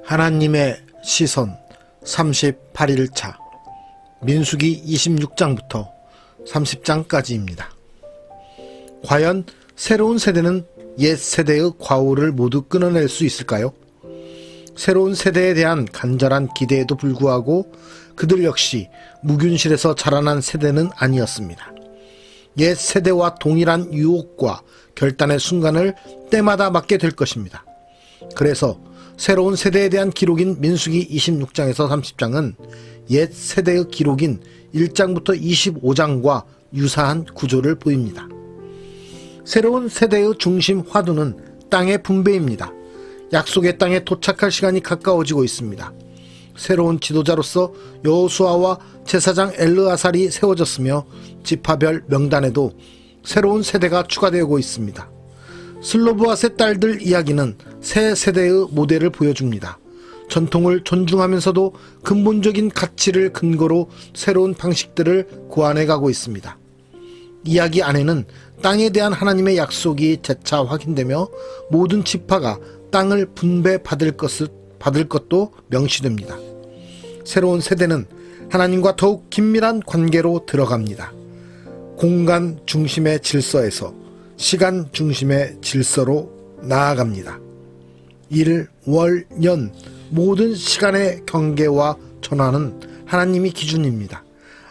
하나님의 시선 38일차 민수기 26장부터 30장까지입니다. 과연 새로운 세대는 옛 세대의 과오를 모두 끊어낼 수 있을까요? 새로운 세대에 대한 간절한 기대에도 불구하고 그들 역시 무균실에서 자라난 세대는 아니었습니다. 옛 세대와 동일한 유혹과 결단의 순간을 때마다 맞게 될 것입니다. 그래서 새로운 세대에 대한 기록인 민수기 26장에서 30장은 옛 세대의 기록인 1장부터 25장과 유사한 구조를 보입니다. 새로운 세대의 중심 화두는 땅의 분배입니다. 약속의 땅에 도착할 시간이 가까워지고 있습니다. 새로운 지도자로서 여호수아와 제사장 엘르아살이 세워졌으며 지파별 명단에도 새로운 세대가 추가되고 있습니다. 슬로브앗의 딸들 이야기는 새 세대의 모델을 보여줍니다. 전통을 존중하면서도 근본적인 가치를 근거로 새로운 방식들을 고안해가고 있습니다. 이야기 안에는 땅에 대한 하나님의 약속이 재차 확인되며 모든 지파가 땅을 분배받을 것도 명시됩니다. 새로운 세대는 하나님과 더욱 긴밀한 관계로 들어갑니다. 공간 중심의 질서에서 시간 중심의 질서로 나아갑니다. 일, 월, 년 모든 시간의 경계와 전환은 하나님이 기준입니다.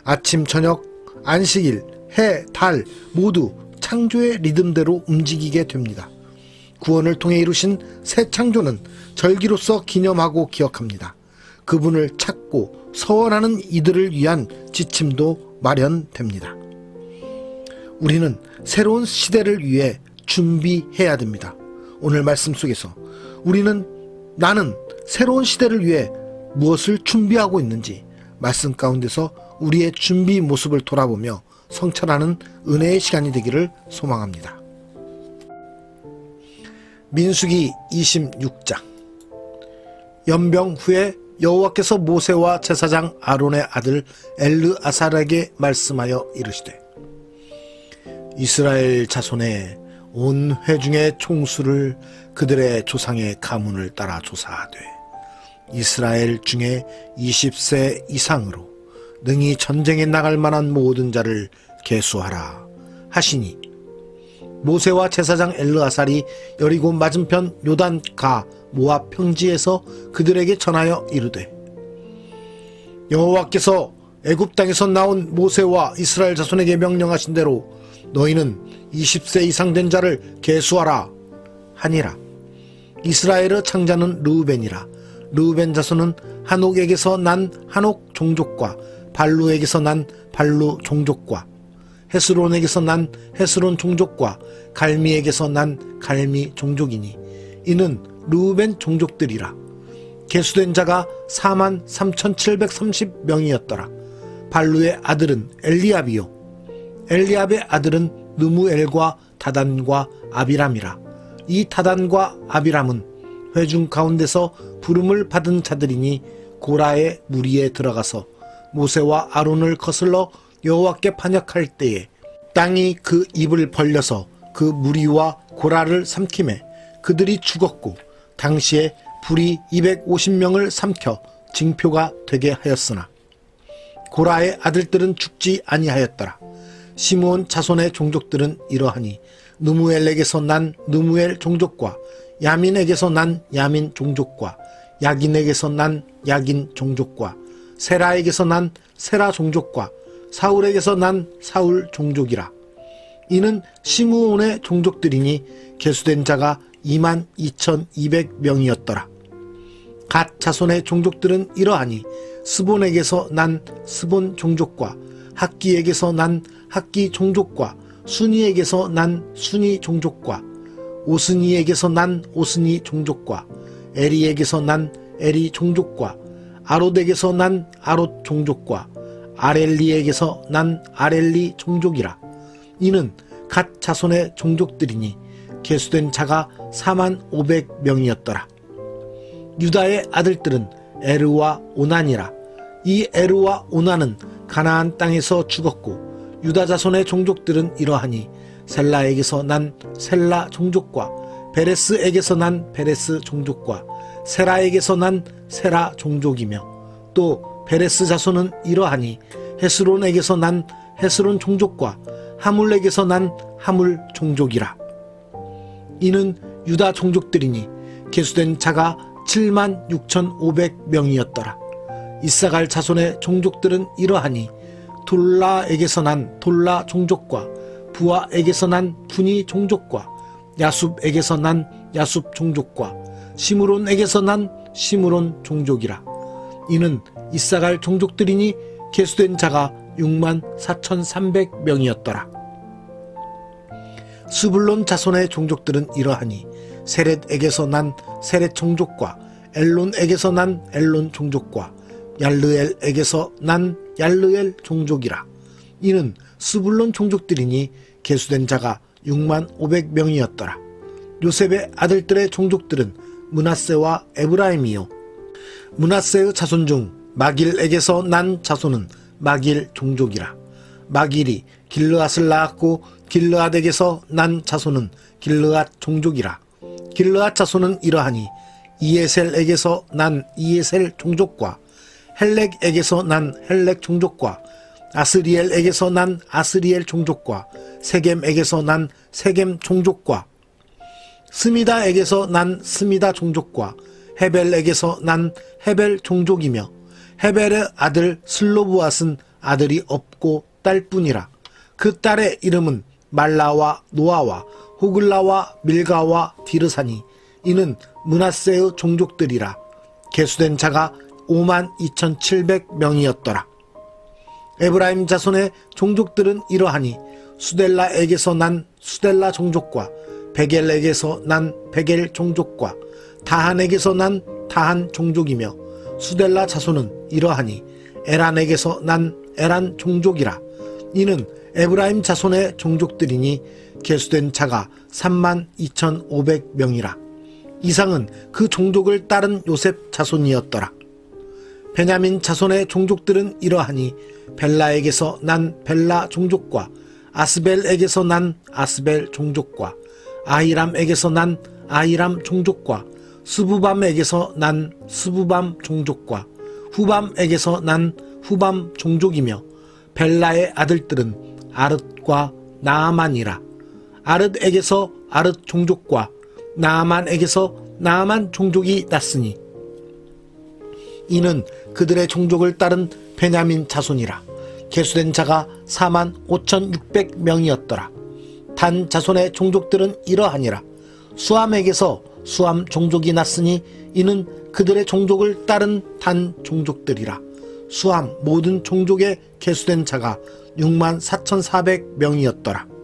아침, 저녁, 안식일, 해, 달 모두 창조의 리듬대로 움직이게 됩니다. 구원을 통해 이루신 새 창조는 절기로서 기념하고 기억합니다. 그분을 찾고 서원하는 이들을 위한 지침도 마련됩니다. 우리는 새로운 시대를 위해 준비해야 됩니다. 오늘 말씀 속에서 나는 새로운 시대를 위해 무엇을 준비하고 있는지 말씀 가운데서 우리의 준비 모습을 돌아보며 성찰하는 은혜의 시간이 되기를 소망합니다. 민수기 26장. 연병 후에 여호와께서 모세와 제사장 아론의 아들 엘르아살에게 말씀하여 이르시되 이스라엘 자손의 온 회중의 총수를 그들의 조상의 가문을 따라 조사하되 이스라엘 중에 20세 이상으로 능히 전쟁에 나갈 만한 모든 자를 계수하라 하시니 모세와 제사장 엘르아살이 여리고 맞은편 요단가 모압 평지에서 그들에게 전하여 이르되 여호와께서 애굽 땅에서 나온 모세와 이스라엘 자손에게 명령하신 대로 너희는 20세 이상 된 자를 계수하라 하니라. 이스라엘의 창자는 르우벤이라. 르우벤 자손은 한옥에게서 난 한옥 종족과 발루에게서 난 발루 종족과 헤스론에게서 난 헤스론 종족과 갈미에게서 난 갈미 종족이니 이는 르우벤 종족들이라. 계수된 자가 43,730명이었더라. 발루의 아들은 엘리압이요 엘리압의 아들은 느무엘과 다단과 아비람이라. 이 다단과 아비람은 회중 가운데서 부름을 받은 자들이니 고라의 무리에 들어가서 모세와 아론을 거슬러 여호와께 반역할 때에 땅이 그 입을 벌려서 그 무리와 고라를 삼키매 그들이 죽었고 당시에 불이 250명을 삼켜 징표가 되게 하였으나 고라의 아들들은 죽지 아니하였더라. 시므온 자손의 종족들은 이러하니 느무엘에게서 난 느무엘 종족과 야민에게서 난 야민 종족과 야긴에게서 난 야긴 종족과 세라에게서 난 세라 종족과 사울에게서 난 사울 종족이라. 이는 시므온의 종족들이니 계수된 자가 22,200명이었더라. 갓 자손의 종족들은 이러하니 스본에게서 난 스본 종족과 학기에게서 난 학기 종족과 순이에게서 난 순이 종족과 오스니에게서 난 오스니 종족과 에리에게서 난 에리 종족과 아롯에게서 난 아롯 종족과 아렐리에게서 난 아렐리 종족이라. 이는 갓 자손의 종족들이니 계수된 자가 45,000명이었더라. 유다의 아들들은 에르와 오난이라. 이 에르와 오난은 가나안 땅에서 죽었고 유다 자손의 종족들은 이러하니 셀라에게서 난 셀라 종족과 베레스에게서 난 베레스 종족과 세라에게서 난 세라 종족이며 또 베레스 자손은 이러하니 헤스론에게서 난 헤스론 종족과 하물에게서 난 하물 종족이라. 이는 유다 종족들이니 계수된 자가 76,500명이었더라. 이사갈 자손의 종족들은 이러하니 돌라에게서 난 돌라 종족과 부아에게서 난 분이 종족과 야숲에게서 난 야숲 종족과 시므론에게서 난 시므론 종족이라. 이는 이사갈 종족들이니 계수된 자가 64,300명이었더라. 스불론 자손의 종족들은 이러하니 세렛에게서 난 세렛 종족과 엘론에게서 난 엘론 종족과 얄르엘에게서 난 얄르엘 종족이라. 이는 스불론 종족들이니 계수된 자가 65,000명이었더라. 요셉의 아들들의 종족들은 므낫세와 에브라임이요 므낫세의 자손 중 마길에게서 난 자손은 마길 종족이라. 마길이 길르앗을 낳았고 길르앗에게서 난 자손은 길르앗 종족이라. 길르앗 자손은 이러하니 이에셀에게서 난 이에셀 종족과 헬렉에게서 난 헬렉 종족과 아스리엘에게서 난 아스리엘 종족과 세겜에게서 난 세겜 종족과 스미다에게서 난 스미다 종족과 헤벨에게서 난 헤벨 종족이며 헤벨의 아들 슬로브앗은 아들이 없고 딸뿐이라. 그 딸의 이름은 말라와 노아와 호글라와 밀가와 디르사니 이는 므낫세의 종족들이라. 계수된 자가 52,700명이었더라. 에브라임 자손의 종족들은 이러하니 수델라에게서 난 수델라 종족과 베겔에게서 난 베겔 종족과 다한에게서 난 다한 종족이며 수델라 자손은 이러하니 에란에게서 난 에란 종족이라. 이는 에브라임 자손의 종족들이니 계수된 자가 32,500명이라. 이상은 그 종족을 따른 요셉 자손이었더라. 베냐민 자손의 종족들은 이러하니 벨라에게서 난 벨라 종족과 아스벨에게서 난 아스벨 종족과 아히람에게서 난 아히람 종족과 스부밤에게서 난 스부밤 종족과 후밤에게서 난 후밤 종족이며 벨라의 아들들은 아릇과 나아만이라. 아릇에게서 아릇 종족과 나아만에게서 나아만 종족이 났으니 이는 그들의 종족을 따른 베냐민 자손이라. 계수된 자가 45,600명이었더라. 단 자손의 종족들은 이러하니라. 수함에게서 수함 종족이 났으니 이는 그들의 종족을 따른 단 종족들이라. 수함 모든 종족에 계수된 자가 64,400명이었더라.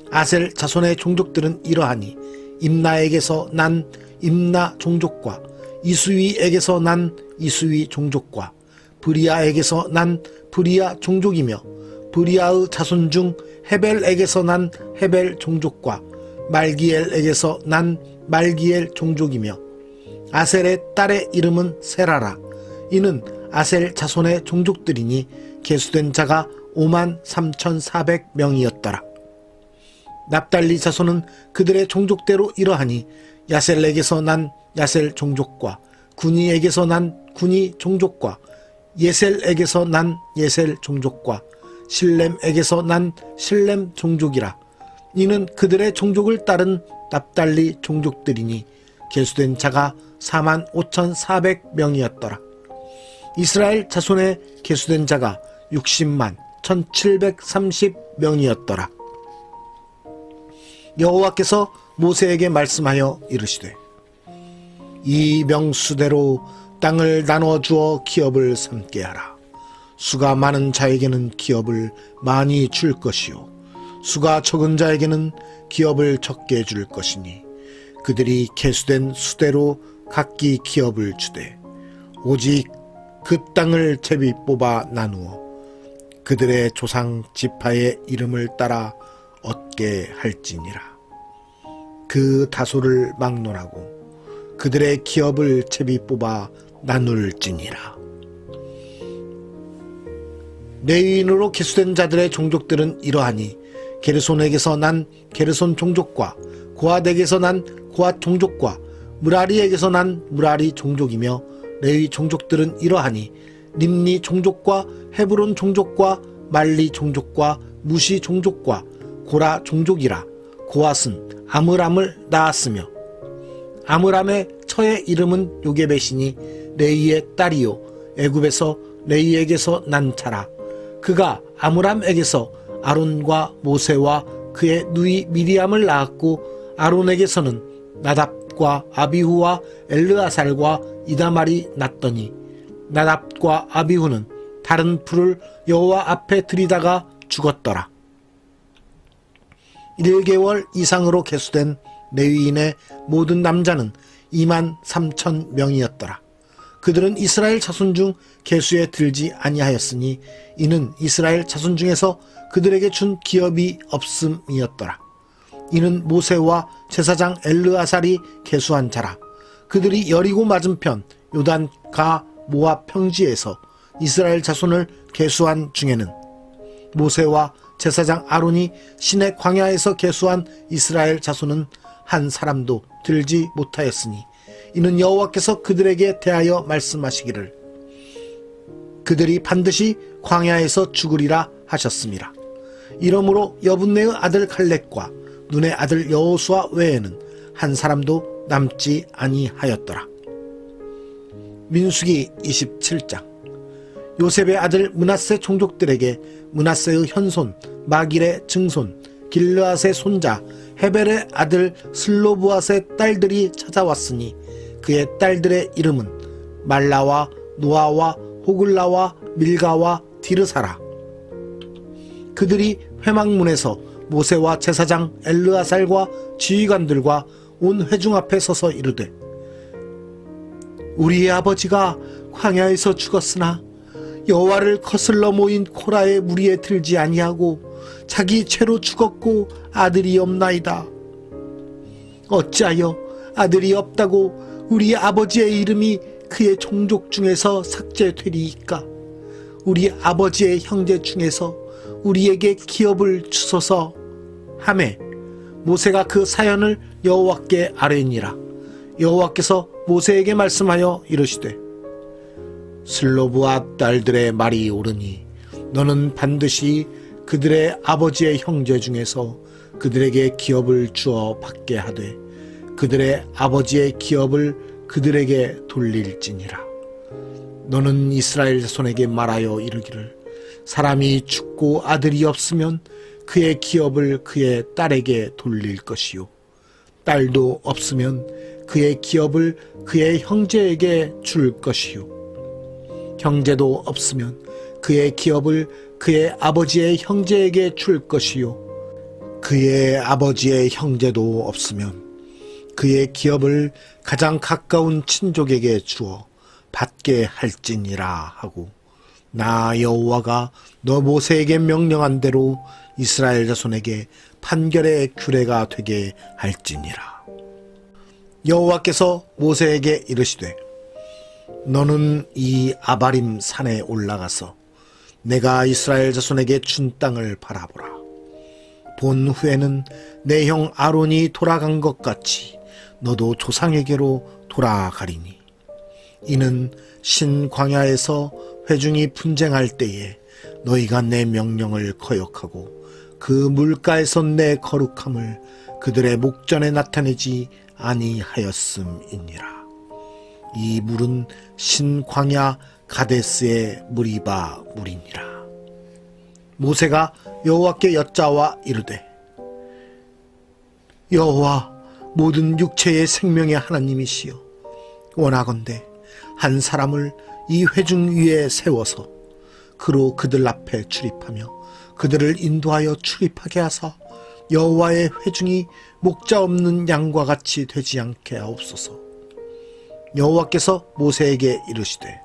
아셀 자손의 종족들은 이러하니 임나에게서 난 임나 종족과 이수위에게서 난 이수위 종족과 브리아에게서 난 브리아 종족이며 브리아의 자손 중 헤벨에게서 난 헤벨 종족과 말기엘에게서 난 말기엘 종족이며 아셀의 딸의 이름은 세라라. 이는 아셀 자손의 종족들이니 계수된 자가 53,400명이었더라. 납달리 자손은 그들의 종족대로 이러하니 야셀에게서 난 야셀 종족과 구니에게서 난 구니 종족과 예셀에게서 난 예셀 종족과 실렘에게서 난 실렘 종족이라. 이는 그들의 종족을 따른 납달리 종족들이니 계수된 자가 45,400명이었더라. 이스라엘 자손의 계수된 자가 60만 1,730명이었더라. 여호와께서 모세에게 말씀하여 이르시되 이 명수대로 땅을 나누어 주어 기업을 삼게 하라. 수가 많은 자에게는 기업을 많이 줄 것이요 수가 적은 자에게는 기업을 적게 줄 것이니 그들이 계수된 수대로 각기 기업을 주되 오직 그 땅을 제비 뽑아 나누어 그들의 조상 지파의 이름을 따라 얻게 할지니라. 그 다소를 막론하고 그들의 기업을 제비 뽑아 나눌지니라. 레위인으로 계수된 자들의 종족들은 이러하니 게르손에게서 난 게르손 종족과 고핫에게서 난 고핫 종족과 므라리에게서 난 므라리 종족이며 레위 종족들은 이러하니 림니 종족과 헤브론 종족과 말리 종족과 무시 종족과 고라 종족이라. 고핫은 아므람을 낳았으며 아므람의 처의 이름은 요게벳이니 레이의 딸이요 애굽에서 레이에게서 난 자라. 그가 아므람에게서 아론과 모세와 그의 누이 미리암을 낳았고 아론에게서는 나답과 아비후와 엘르아살과 이다말이 났더니 나답과 아비후는 다른 풀을 여호와 앞에 들이다가 죽었더라. 1개월 이상으로 계수된 레위인의 모든 남자는 23,000명이었더라. 그들은 이스라엘 자손 중 계수에 들지 아니하였으니 이는 이스라엘 자손 중에서 그들에게 준 기업이 없음이었더라. 이는 모세와 제사장 엘르아살이 계수한 자라. 그들이 여리고 맞은편 요단가 모압 평지에서 이스라엘 자손을 계수한 중에는 모세와 제사장 아론이 시내 광야에서 계수한 이스라엘 자손은 한 사람도 들지 못하였으니 이는 여호와께서 그들에게 대하여 말씀하시기를 그들이 반드시 광야에서 죽으리라 하셨습니다. 이러므로 여분네의 아들 갈렙과 눈의 아들 여호수아 외에는 한 사람도 남지 아니하였더라. 민수기 27장. 요셉의 아들 므낫세 종족들에게 므낫세의 현손 마길의 증손 길르앗의 손자 헤벨의 아들 슬로브앗의 딸들이 찾아왔으니 그의 딸들의 이름은 말라와 노아와 호글라와 밀가와 디르사라. 그들이 회막문에서 모세와 제사장 엘르아살과 지휘관들과 온 회중 앞에 서서 이르되 우리의 아버지가 광야에서 죽었으나 여호와를 거슬러 모인 코라의 무리에 들지 아니하고 자기 죄로 죽었고 아들이 없나이다. 어찌하여 아들이 없다고 우리 아버지의 이름이 그의 종족 중에서 삭제되리이까? 우리 아버지의 형제 중에서 우리에게 기업을 주소서 하매 모세가 그 사연을 여호와께 아뢰니라. 여호와께서 모세에게 말씀하여 이르시되 슬로브앗 딸들의 말이 옳으니 너는 반드시 그들의 아버지의 형제 중에서 그들에게 기업을 주어 받게 하되 그들의 아버지의 기업을 그들에게 돌릴지니라. 너는 이스라엘 자손에게 말하여 이르기를 사람이 죽고 아들이 없으면 그의 기업을 그의 딸에게 돌릴 것이요 딸도 없으면 그의 기업을 그의 형제에게 줄 것이요 형제도 없으면 그의 기업을 그의 아버지의 형제에게 줄 것이요 그의 아버지의 형제도 없으면 그의 기업을 가장 가까운 친족에게 주어 받게 할지니라 하고 나 여호와가 너 모세에게 명령한 대로 이스라엘 자손에게 판결의 규례가 되게 할지니라. 여호와께서 모세에게 이르시되 너는 이 아바림 산에 올라가서 내가 이스라엘 자손에게 준 땅을 바라보라. 본 후에는 내 형 아론이 돌아간 것 같이 너도 조상에게로 돌아가리니 이는 신광야에서 회중이 분쟁할 때에 너희가 내 명령을 거역하고 그 물가에서 내 거룩함을 그들의 목전에 나타내지 아니하였음이니라. 이 물은 신광야 가데스의 무리바 물이니라. 모세가 여호와께 여짜와 이르되 여호와 모든 육체의 생명의 하나님이시여 원하건대 한 사람을 이 회중 위에 세워서 그로 그들 앞에 출입하며 그들을 인도하여 출입하게 하사 여호와의 회중이 목자 없는 양과 같이 되지 않게 하옵소서. 여호와께서 모세에게 이르시되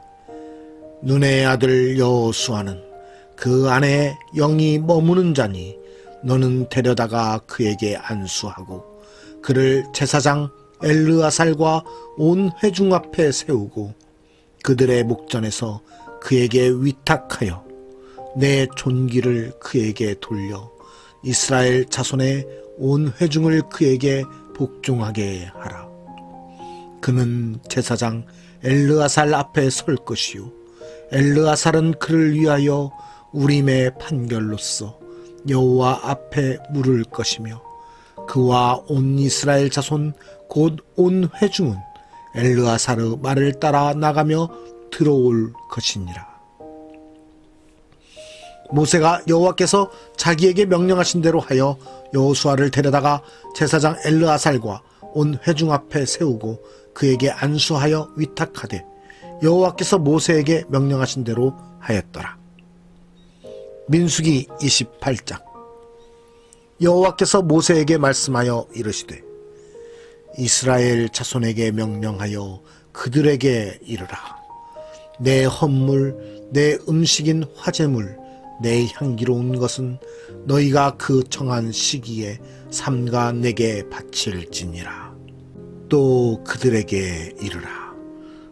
눈의 아들 여호수아는 그 안에 영이 머무는 자니 너는 데려다가 그에게 안수하고 그를 제사장 엘르아살과 온 회중 앞에 세우고 그들의 목전에서 그에게 위탁하여 내 존귀를 그에게 돌려 이스라엘 자손의 온 회중을 그에게 복종하게 하라. 그는 제사장 엘르아살 앞에 설 것이요 엘르아살은 그를 위하여 우림의 판결로서 여호와 앞에 물을 것이며 그와 온 이스라엘 자손 곧 온 회중은 엘르아살의 말을 따라 나가며 들어올 것이니라. 모세가 여호와께서 자기에게 명령하신 대로 하여 여호수아를 데려다가 제사장 엘르아살과 온 회중 앞에 세우고 그에게 안수하여 위탁하되 여호와께서 모세에게 명령하신 대로 하였더라. 민수기 28장. 여호와께서 모세에게 말씀하여 이르시되 이스라엘 자손에게 명령하여 그들에게 이르라. 내 헌물 내 음식인 화제물 내 향기로운 것은 너희가 그 정한 시기에 삼가 내게 바칠지니라. 또 그들에게 이르라.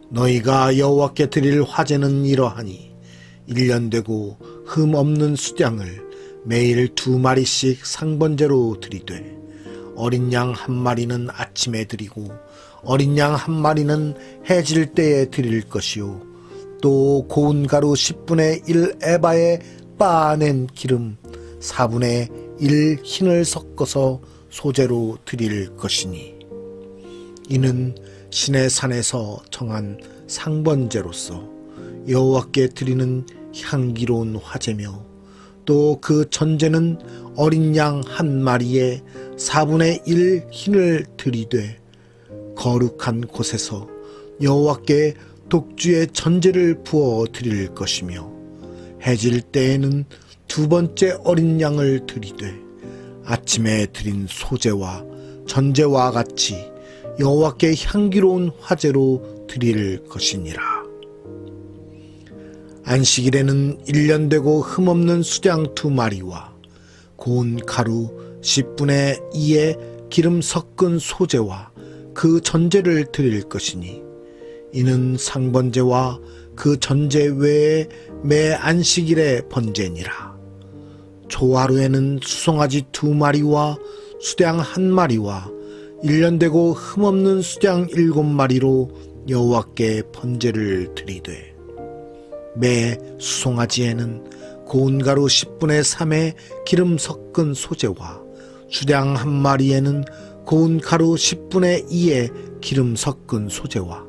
너희가 여호와께 드릴 화제는 이러하니 1년 되고 흠 없는 수량을 매일 2마리씩 상번제로 드리되 어린 양 1마리는 아침에 드리고 어린 양 1마리는 해질 때에 드릴 것이요 또 고운 가루 10분의 1 에바에 빻아낸 기름 4분의 1 흰을 섞어서 소재로 드릴 것이니 이는 신의 산에서 정한 상번제로서 여호와께 드리는 향기로운 화제며 또 그 전제는 어린 양 1마리에 4분의 1 흰을 드리되 거룩한 곳에서 여호와께 독주의 전제를 부어 드릴 것이며 해질 때에는 2번째 어린 양을 드리되 아침에 드린 소제와 전제와 같이 여호와께 향기로운 화제로 드릴 것이니라. 안식일에는 1년 되고 흠없는 수량 2마리와 고운 가루 10분의 2의 기름 섞은 소제와 그 전제를 드릴 것이니 이는 상번제와 그 전제 외에 매 안식일의 번제니라. 초하루에는 수송아지 2마리와 수량 1마리와 1년 되고 흠없는 수량 7마리로 여호와께 번제를 드리되 매 수송아지에는 고운 가루 10분의 3의 기름 섞은 소제와 수량 1마리에는 고운 가루 10분의 2의 기름 섞은 소제와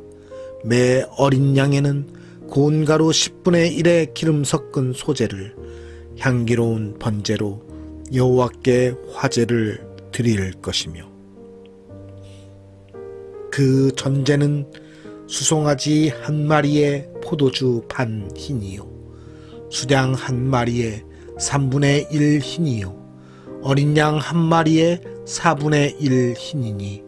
매 어린 양에는 고운 가루 10분의 1의 기름 섞은 소제를 향기로운 번제로 여호와께 화제를 드릴 것이며 그 전제는 수송아지 1마리에 포도주 반 흰이요 수량 1마리에 3분의 1 흰이요 어린 양 1마리에 4분의 1 흰이니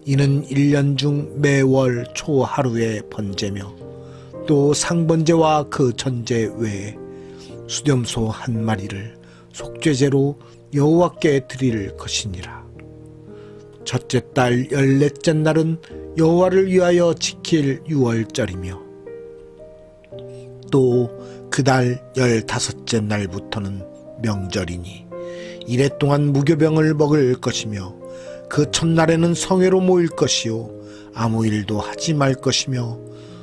이는 1년 중 매월 초하루의 번제며 또 상번제와 그 전제 외에 수렴소 1마리를 속죄제로 여호와께 드릴 것이니라. 첫째 달 14째 날은 여호와를 위하여 지킬 유월절이며 또 그 달 15째 날부터는 명절이니 이래 동안 무교병을 먹을 것이며 그 첫날에는 성회로 모일 것이요 아무 일도 하지 말 것이며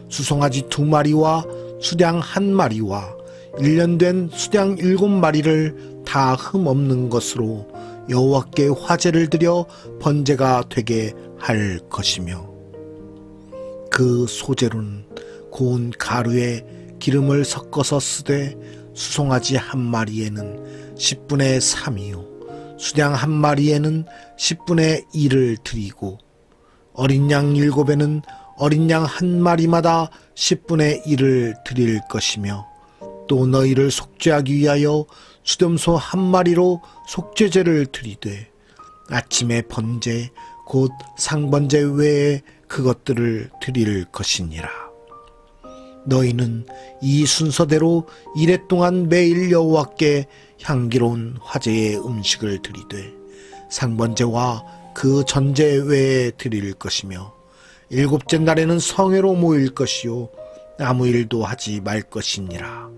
수송아지 2마리와 수량 1마리와 1년 된 수량 7마리를 다 흠없는 것으로 여호와께 화제를 드려 번제가 되게 할 것이며 그 소제로는 고운 가루에 기름을 섞어서 쓰되 수송아지 1마리에는 10분의 3이요 수량 1마리에는 10분의 1을 드리고 어린 양 7에는 어린 양 1마리마다 10분의 1을 드릴 것이며 또 너희를 속죄하기 위하여 수렴소 1마리로 속죄제를 드리되 아침에 번제 곧 상번제 외에 그것들을 드릴 것이니라. 너희는 이 순서대로 이래 동안 매일 여호와께 향기로운 화제의 음식을 드리되 상번제와 그 전제 외에 드릴 것이며 7째 날에는 성회로 모일 것이요 아무 일도 하지 말 것이니라.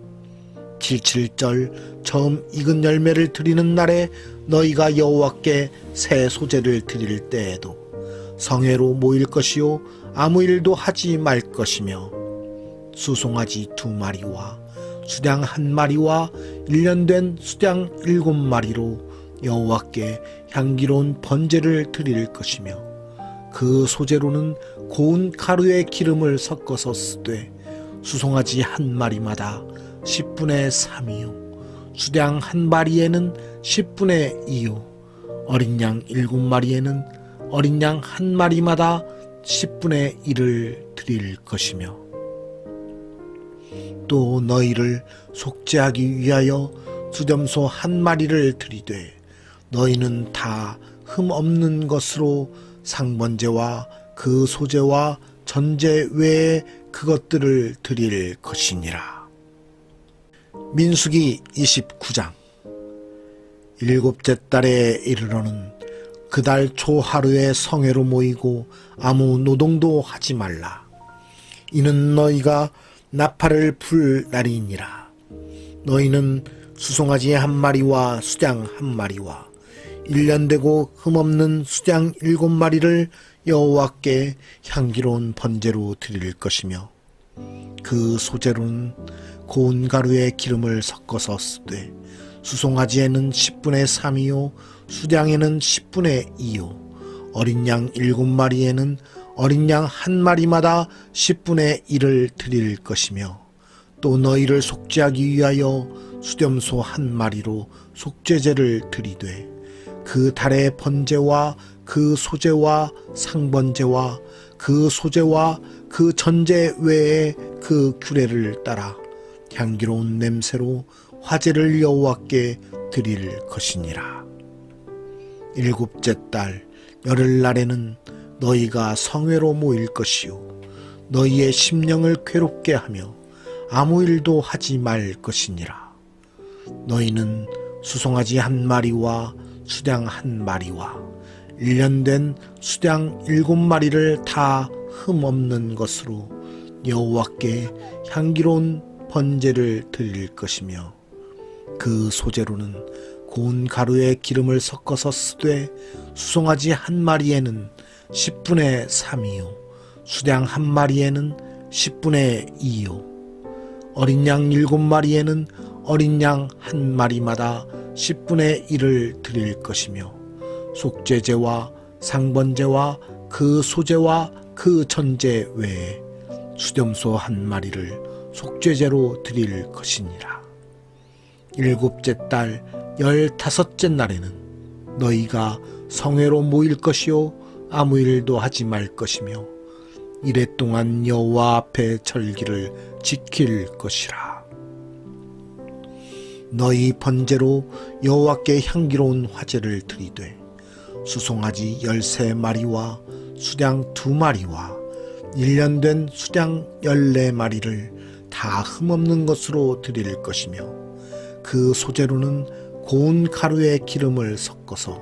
77절 처음 익은 열매를 드리는 날에 너희가 여호와께 새 소제를 드릴 때에도 성회로 모일 것이요 아무 일도 하지 말 것이며 수송아지 2마리와 수량 1마리와 1년 된 수량 7마리로 여호와께 향기로운 번제를 드릴 것이며 그 소재로는 고운 가루에 기름을 섞어서 쓰되 수송아지 1마리마다 10분의 3이요 수량 1마리에는 10분의 2요 어린 양 7마리에는 어린 양 1마리마다 10분의 1을 드릴 것이며 또 너희를 속죄하기 위하여 수렴소 1마리를 드리되 너희는 다 흠없는 것으로 상번제와 그 소제와 전제 외에 그것들을 드릴 것이니라. 민수기 29장. 일곱째 달에 이르러는 그달 초 하루에 성회로 모이고 아무 노동도 하지 말라. 이는 너희가 나팔을 불 날이니라. 너희는 수송아지 1마리와 수장 1마리와 1년 되고 흠없는 수장 7마리를 여호와께 향기로운 번제로 드릴 것이며 그 소재로는 고운 가루에 기름을 섞어서 쓰되 수송아지에는 10분의 3이요 수량에는 10분의 2요 어린 양 7마리에는 어린 양 1마리마다 10분의 1을 드릴 것이며 또 너희를 속죄하기 위하여 수렴소 1마리로 속죄제를 드리되 그 달의 번제와 그 소제와 상번제와 그 소제와 그 전제 외에 그 규례를 따라 향기로운 냄새로 화제를 여호와께 드릴 것이니라. 일곱째 달 열흘날에는 너희가 성회로 모일 것이요 너희의 심령을 괴롭게 하며 아무 일도 하지 말 것이니라. 너희는 수송아지 1마리와 수량 1마리와 1년 된 수량 7마리를 다 흠없는 것으로 여호와께 향기로운 번제를 드릴 것이며 그 소재로는 고운 가루에 기름을 섞어서 쓰되 수송아지 1마리에는 10분의 3이요 수량 1마리에는 10분의 2요 어린 양 7마리에는 어린 양 1마리마다 10분의 1을 드릴 것이며 속죄제와 상번제와 그 소제와 그 전제 외에 수렴소 1마리를 속죄제로 드릴 것이니라. 일곱째 달 15째 날에는 너희가 성회로 모일 것이요 아무 일도 하지 말 것이며 이래 동안 여호와 앞에 절기를 지킬 것이라. 너희 번제로 여호와께 향기로운 화제를 드리되 수송아지 13마리와 수량 2마리와 1년 된 수량 14마리를 다 흠없는 것으로 드릴 것이며 그 소재로는 고운 가루에 기름을 섞어서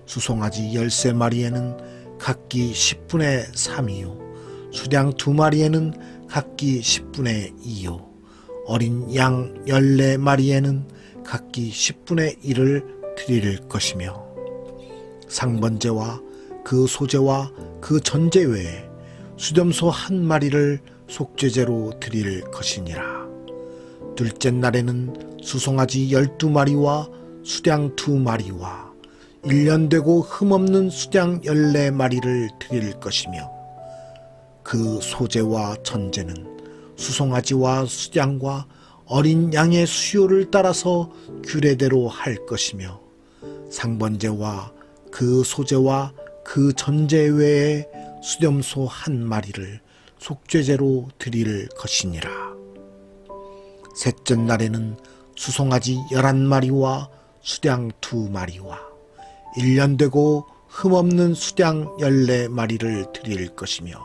수송아지 13마리에는 각기 10분의 3이요 수량 2마리에는 각기 10분의 2요 어린 양 14마리에는 각기 10분의 1을 드릴 것이며 상번제와 그 소제와 그 전제 외에 수렴소 1마리를 속죄제로 드릴 것이니라. 둘째 날에는 수송아지 12마리와 수량 2마리와 1년 되고 흠없는 수량 14마리를 드릴 것이며 그 소제와 전제는 수송아지와 수량과 어린 양의 수요를 따라서 규례대로 할 것이며 상번제와 그 소제와 그 전제 외에 수렴소 1마리를 속죄제로 드릴 것이니라. 셋째 날에는 수송아지 11마리와 수량 2마리와 1년 되고 흠없는 수량 14마리를 드릴 것이며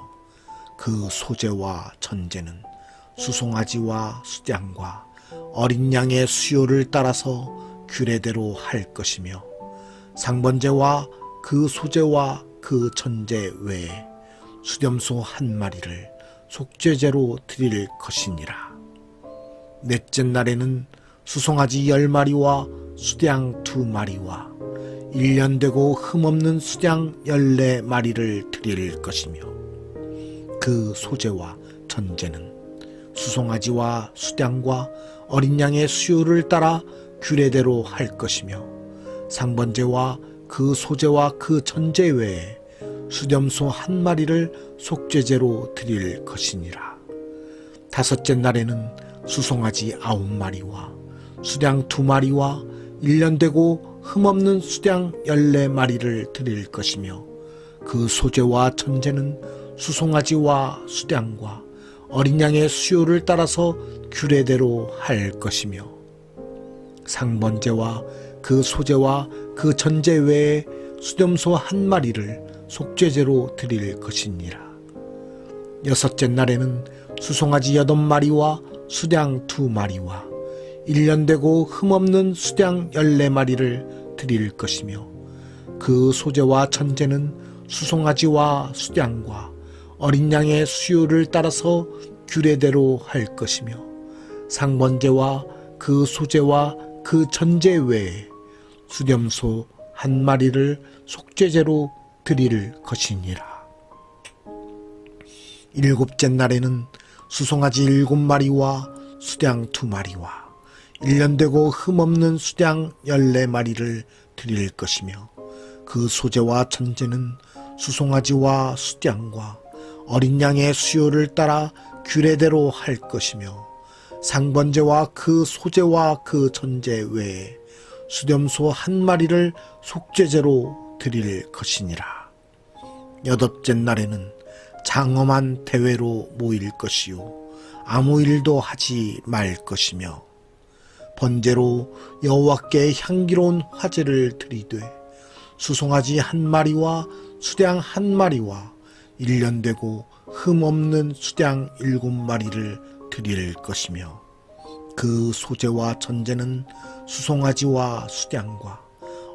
그 소제와 전제는 수송아지와 수량과 어린 양의 수요를 따라서 규례대로 할 것이며 상번제와 그 소제와 그 전제 외에 수렴소 1마리를 속죄제로 드릴 것이니라. 넷째 날에는 수송아지 10마리와 수양 2마리와 1년 되고 흠없는 수양 14마리를 드릴 것이며 그 소재와 전제는 수송아지와 수양과 어린 양의 수요를 따라 규례대로 할 것이며 상번제와 그 소재와 그 전제 외에 수렴소 1마리를 속죄제로 드릴 것이니라. 다섯째 날에는 수송아지 9마리와 수양 2마리와 1년 되고 흠없는 수양 14마리를 드릴 것이며 그 소재와 전제는 수송아지와 수양과 어린 양의 수요를 따라서 규례대로 할 것이며 상번제와 그 소재와 그 전제 외에 수렴소 1마리를 속죄제로 드릴 것이니라. 여섯째 날에는 수송아지 8마리와 수양 2마리와 1년 되고 흠없는 수양 14마리를 드릴 것이며 그 소재와 전제는 수송아지와 수양과 어린 양의 수요를 따라서 규례대로 할 것이며 상번제와 그 소재와 그 전제 외에 수렴소 1마리를 속죄제로 드릴 것이니라. 일곱째 날에는 수송아지 7마리와 수양 2마리와 1년 되고 흠없는 수양 14마리를 드릴 것이며 그 소재와 전제는 수송아지와 수양과 어린 양의 수요를 따라 규례대로 할 것이며 상번제와 그 소재와 그 전제 외에 수렴소 1마리를 속죄제로 드릴 것이니라. 여덟째 날에는 장엄한 대회로 모일 것이요 아무 일도 하지 말 것이며 번제로 여호와께 향기로운 화제를 드리되 수송아지 1마리와 수양 1마리와 1년 되고 흠없는 수양 7마리를 드릴 것이며 그 소재와 전제는 수송아지와 수양과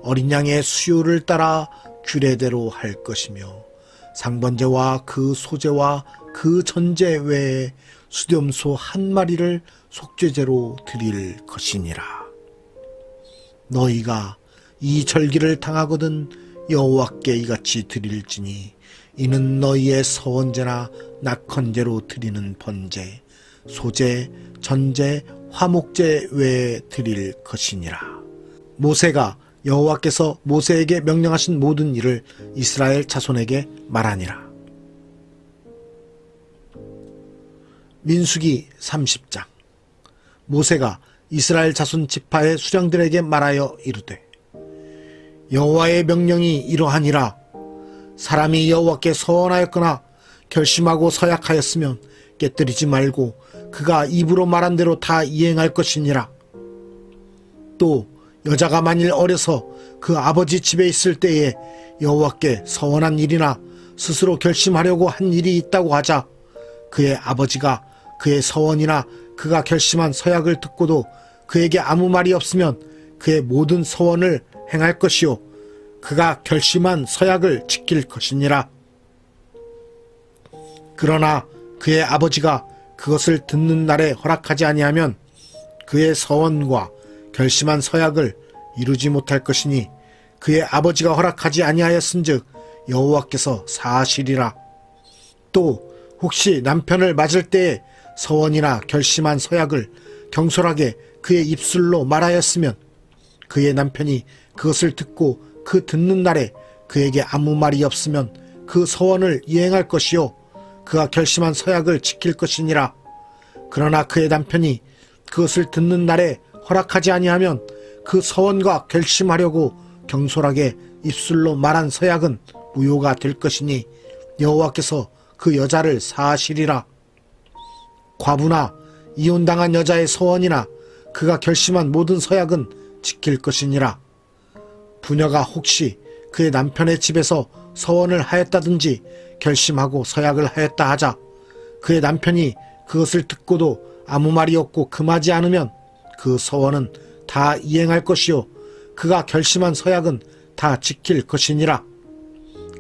어린 양의 수요를 따라 규례대로 할 것이며 상번제와 그 소재와 그 전제 외에 수렴소 1마리를 속죄제로 드릴 것이니라. 너희가 이 절기를 당하거든 여호와께 이같이 드릴지니 이는 너희의 서원제나 낙헌제로 드리는 번제, 소제, 전제, 화목제 외에 드릴 것이니라. 모세가 여호와께서 모세에게 명령하신 모든 일을 이스라엘 자손에게 말하니라. 민수기 30장. 모세가 이스라엘 자손 지파의 수령들에게 말하여 이르되 여호와의 명령이 이러하니라. 사람이 여호와께 서원하였거나 결심하고 서약하였으면 깨뜨리지 말고 그가 입으로 말한 대로 다 이행할 것이니라. 또 여자가 만일 어려서 그 아버지 집에 있을 때에 여호와께 서원한 일이나 스스로 결심하려고 한 일이 있다고 하자 그의 아버지가 그의 서원이나 그가 결심한 서약을 듣고도 그에게 아무 말이 없으면 그의 모든 서원을 행할 것이요 그가 결심한 서약을 지킬 것이니라. 그러나 그의 아버지가 그것을 듣는 날에 허락하지 아니하면 그의 서원과 결심한 서약을 이루지 못할 것이니 그의 아버지가 허락하지 아니하였은즉 여호와께서 사하시리라. 또 혹시 남편을 맞을 때에 서원이나 결심한 서약을 경솔하게 그의 입술로 말하였으면 그의 남편이 그것을 듣고 그 듣는 날에 그에게 아무 말이 없으면 그 서원을 이행할 것이요 그가 결심한 서약을 지킬 것이니라. 그러나 그의 남편이 그것을 듣는 날에 허락하지 아니하면 그 서원과 결심하려고 경솔하게 입술로 말한 서약은 무효가 될 것이니 여호와께서 그 여자를 사하시리라. 과부나 이혼당한 여자의 서원이나 그가 결심한 모든 서약은 지킬 것이니라. 부녀가 혹시 그의 남편의 집에서 서원을 하였다든지 결심하고 서약을 하였다 하자 그의 남편이 그것을 듣고도 아무 말이 없고 금하지 않으면 그 서원은 다 이행할 것이요 그가 결심한 서약은 다 지킬 것이니라.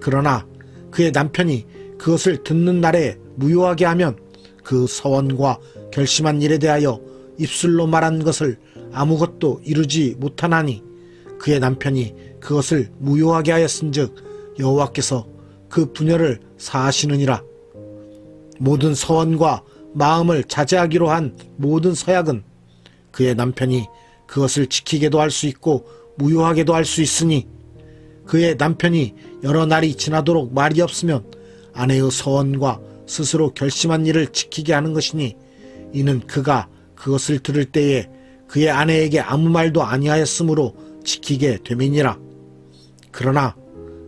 그러나 그의 남편이 그것을 듣는 날에 무효하게 하면 그 서원과 결심한 일에 대하여 입술로 말한 것을 아무것도 이루지 못하나니 그의 남편이 그것을 무효하게 하였은즉 여호와께서 그 분열을 사하시느니라. 모든 서원과 마음을 자제하기로 한 모든 서약은 그의 남편이 그것을 지키게도 할 수 있고 무효하게도 할 수 있으니 그의 남편이 여러 날이 지나도록 말이 없으면 아내의 서원과 스스로 결심한 일을 지키게 하는 것이니 이는 그가 그것을 들을 때에 그의 아내에게 아무 말도 아니하였으므로 지키게 됨이니라. 그러나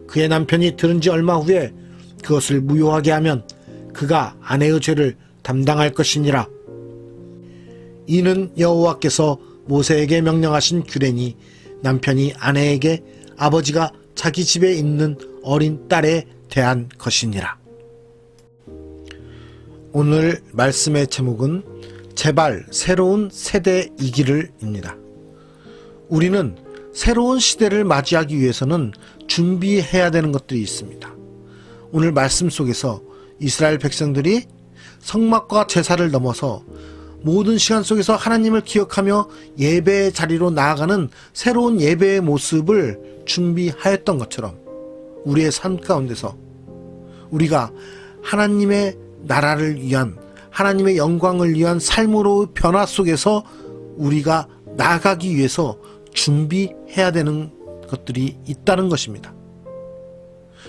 그의 남편이 들은 지 얼마 후에 그것을 무효하게 하면 그가 아내의 죄를 담당할 것이니라. 이는 여호와께서 모세에게 명령하신 규례니 남편이 아내에게 아버지가 자기 집에 있는 어린 딸에 대한 것이니라. 오늘 말씀의 제목은 제발 새로운 세대이기를입니다. 우리는 새로운 시대를 맞이하기 위해서는 준비해야 되는 것들이 있습니다. 오늘 말씀 속에서 이스라엘 백성들이 성막과 제사를 넘어서 모든 시간 속에서 하나님을 기억하며 예배의 자리로 나아가는 새로운 예배의 모습을 준비하였던 것처럼 우리의 삶 가운데서 우리가 하나님의 나라를 위한 하나님의 영광을 위한 삶으로 변화 속에서 우리가 나아가기 위해서 준비해야 되는 것들이 있다는 것입니다.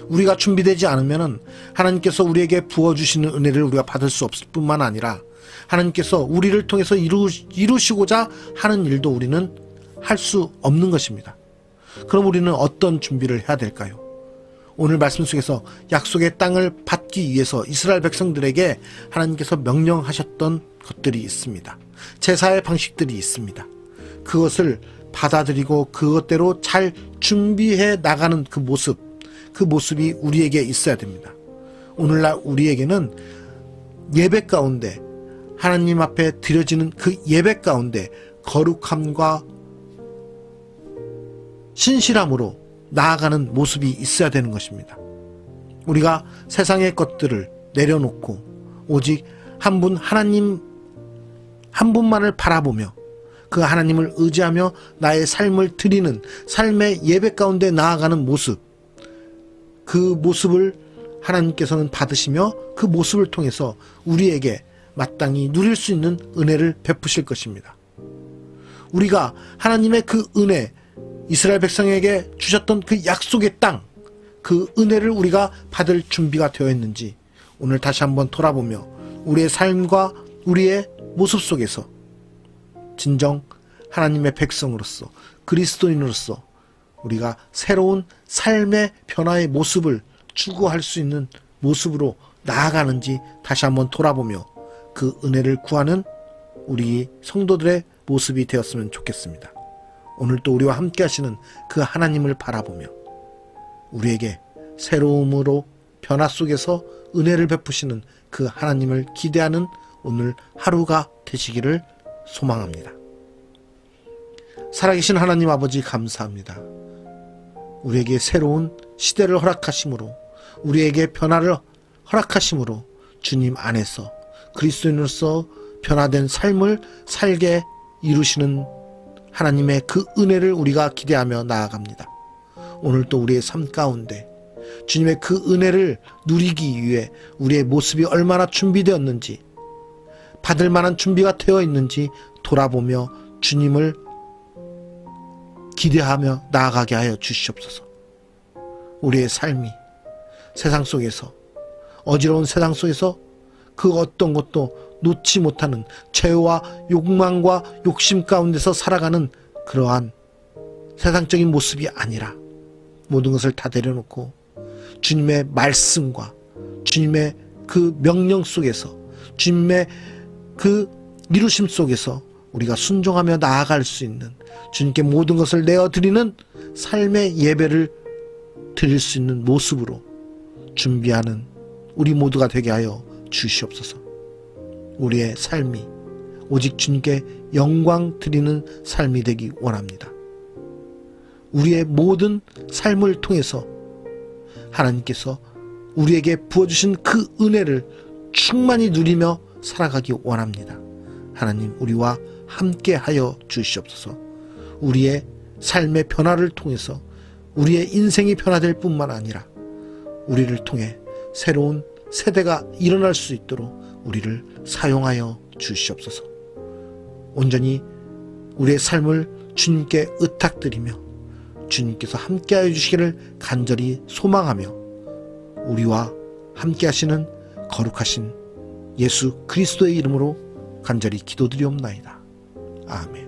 우리가 준비되지 않으면 하나님께서 우리에게 부어주시는 은혜를 우리가 받을 수 없을 뿐만 아니라 하나님께서 우리를 통해서 이루시고자 하는 일도 우리는 할 수 없는 것입니다. 그럼 우리는 어떤 준비를 해야 될까요? 오늘 말씀 속에서 약속의 땅을 받기 위해서 이스라엘 백성들에게 하나님께서 명령하셨던 것들이 있습니다. 제사의 방식들이 있습니다. 그것을 받아들이고 그것대로 잘 준비해 나가는 그 모습이 우리에게 있어야 됩니다. 오늘날 우리에게는 예배 가운데 하나님 앞에 드려지는 그 예배 가운데 거룩함과 신실함으로 나아가는 모습이 있어야 되는 것입니다. 우리가 세상의 것들을 내려놓고 오직 한 분 하나님 한 분만을 바라보며 그 하나님을 의지하며 나의 삶을 드리는 삶의 예배 가운데 나아가는 모습, 그 모습을 하나님께서는 받으시며 그 모습을 통해서 우리에게 마땅히 누릴 수 있는 은혜를 베푸실 것입니다. 우리가 하나님의 그 은혜, 이스라엘 백성에게 주셨던 그 약속의 땅, 그 은혜를 우리가 받을 준비가 되어 있는지 오늘 다시 한번 돌아보며 우리의 삶과 우리의 모습 속에서 진정 하나님의 백성으로서 그리스도인으로서 우리가 새로운 삶의 변화의 모습을 추구할 수 있는 모습으로 나아가는지 다시 한번 돌아보며 그 은혜를 구하는 우리 성도들의 모습이 되었으면 좋겠습니다. 오늘 또 우리와 함께 하시는 그 하나님을 바라보며 우리에게 새로움으로 변화 속에서 은혜를 베푸시는 그 하나님을 기대하는 오늘 하루가 되시기를 소망합니다. 살아계신 하나님 아버지 감사합니다. 우리에게 새로운 시대를 허락하심으로 우리에게 변화를 허락하심으로 주님 안에서 그리스도인으로서 변화된 삶을 살게 이루시는 하나님의 그 은혜를 우리가 기대하며 나아갑니다. 오늘 또 우리의 삶 가운데 주님의 그 은혜를 누리기 위해 우리의 모습이 얼마나 준비되었는지 받을 만한 준비가 되어 있는지 돌아보며 주님을 기대하며 나아가게 하여 주시옵소서. 우리의 삶이 세상 속에서 어지러운 세상 속에서 그 어떤 것도 놓지 못하는 죄와 욕망과 욕심 가운데서 살아가는 그러한 세상적인 모습이 아니라 모든 것을 다 내려놓고 주님의 말씀과 주님의 그 명령 속에서 주님의 그 이루심 속에서 우리가 순종하며 나아갈 수 있는 주님께 모든 것을 내어드리는 삶의 예배를 드릴 수 있는 모습으로 준비하는 우리 모두가 되게 하여 주시옵소서. 우리의 삶이 오직 주님께 영광 드리는 삶이 되기 원합니다. 우리의 모든 삶을 통해서 하나님께서 우리에게 부어주신 그 은혜를 충만히 누리며 살아가기 원합니다. 하나님 우리와 함께하여 주시옵소서. 우리의 삶의 변화를 통해서 우리의 인생이 변화될 뿐만 아니라 우리를 통해 새로운 세대가 일어날 수 있도록 우리를 사용하여 주시옵소서. 온전히 우리의 삶을 주님께 의탁드리며 주님께서 함께하여 주시기를 간절히 소망하며 우리와 함께하시는 거룩하신 예수 그리스도의 이름으로 간절히 기도드리옵나이다. 아멘.